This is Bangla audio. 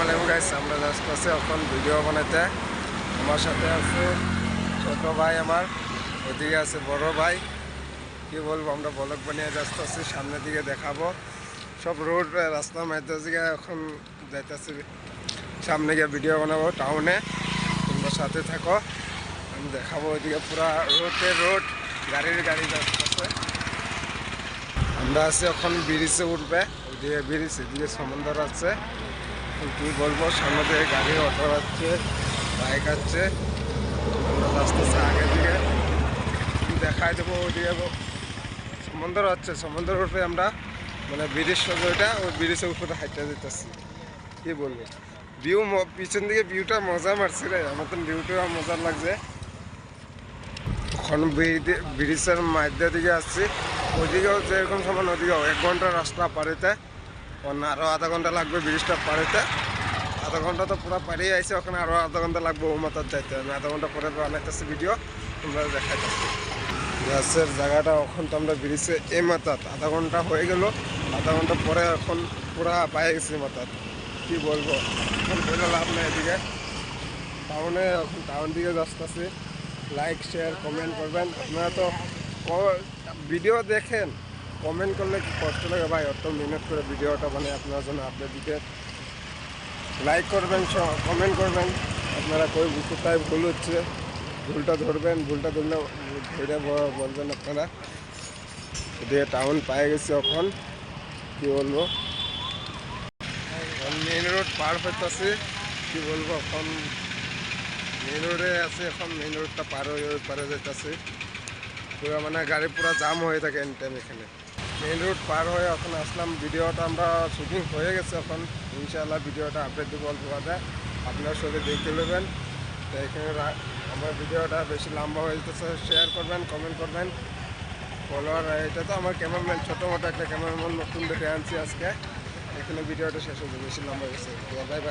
আলাইকুম গাইস, আমরা জাস্ট আছে এখন ভিডিও বানাইতে। আমার সাথে আছে ছোট ভাই, আমার ওদিকে আছে বড় ভাই। কি বলবো, আমরা ব্লগ বানিয়ে ব্যস্ত আছি, সামনের দিকে দেখাবো সব রোড রাস্তা মাঝে দিকে এখন যাইতেছি, সামনে গিয়ে ভিডিও বানাবো টাউনে। তোমরা সাথে থাকো, আমি দেখাবো ওইদিকে পুরা রোড গাড়ি যাচ্ছে। আমরা আছি এখন ব্রিজে উঠবে, ওইদিকে ব্রিজ, এদিকে সমুদ্র আছে। কি বলবো, সামনে থেকে গাড়ি অটো আসছে, বাইক আসছে, আমরা আসতেছে আগের দিকে দেখাই দেবো। ওইদিকে সমুদ্র আছে, সমুদ্র উঠে আমরা মানে ব্রিজ ওইটা, ওই ব্রিজের উপরে হাইটে যেতেছি। কি বলবো, ভিউ পিছন দিকে ভিউটা মজা মারছে রে, আমার তো ভিউটা মজা লাগছে। এখন ব্রিজের মাঝের দিকে আসছি, ওইদিকেও যেরকম সময় ওদিকেও 1 ঘন্টা রাস্তা পাড়িতে, আরও আধা ঘন্টা লাগবে ব্রিজটা পাড়িতে। আধা ঘন্টা তো পুরো পাড়িয়ে আইসে, ওখানে আরও আধা ঘন্টা লাগবে ও মাথার যাইতে। আমি আধা ঘন্টা পরে বানাইতেছি ভিডিও, তোমরা দেখাইতেছি গাছের জায়গাটা। এখন তো আমরা ব্রিজে এই মাথাত আধা ঘন্টা হয়ে গেল, আধা ঘন্টা পরে এখন পুরা পায়ে গেছি মাথাত। কি বলবো, এখন বলে লাভ নেই। এদিকে টাউনে, এখন টাউন দিকে আসতেছি। লাইক শেয়ার কমেন্ট করবেন। আপনারা তো ভিডিও দেখেন, কমেন্ট করলে কি কষ্ট লাগে ভাই, অত মেহনত করে ভিডিওটা মানে আপনার জন্য আপডেট দিতে। লাইক করবেন, কমেন্ট করবেন। আপনারা কোথায় ভুল হচ্ছে, ভুলটা ধরবেন, ভুলটা ধরলে ধরে বলবেন আপনারা। এদিকে টাউন পায়ে গেছি এখন। কি বলবো, মেইন রোড পার হইতেছে। কি বলবো, এখন মেইন রোডে আছে, এখন মেইন রোডটা পার হয়ে পারে যেতেছে। পুরো মানে গাড়ি পুরো জাম হয়ে থাকে এনি টাইম এখানে। মেইন রোড পার হয়ে এখন আসলাম। ভিডিওটা আমরা শুটিং হয়ে গেছে, এখন ইনশাআল্লাহ ভিডিওটা আপডেট দেবো অল্প বাদে, আপনার সাথে দেখতে নেবেন। তো এখানে আমার ভিডিওটা বেশি লম্বা হয়ে যেতেছে, শেয়ার করবেন, কমেন্ট করবেন, ফলোয়ার। এটা তো আমার ক্যামেরাম্যান, ছোটো মোটো একটা ক্যামেরাম্যান নতুন দেখে আনছি আজকে। এখানে ভিডিওটা শেষ হয়েছে, বেশি লম্বা হয়েছে। Bye bye.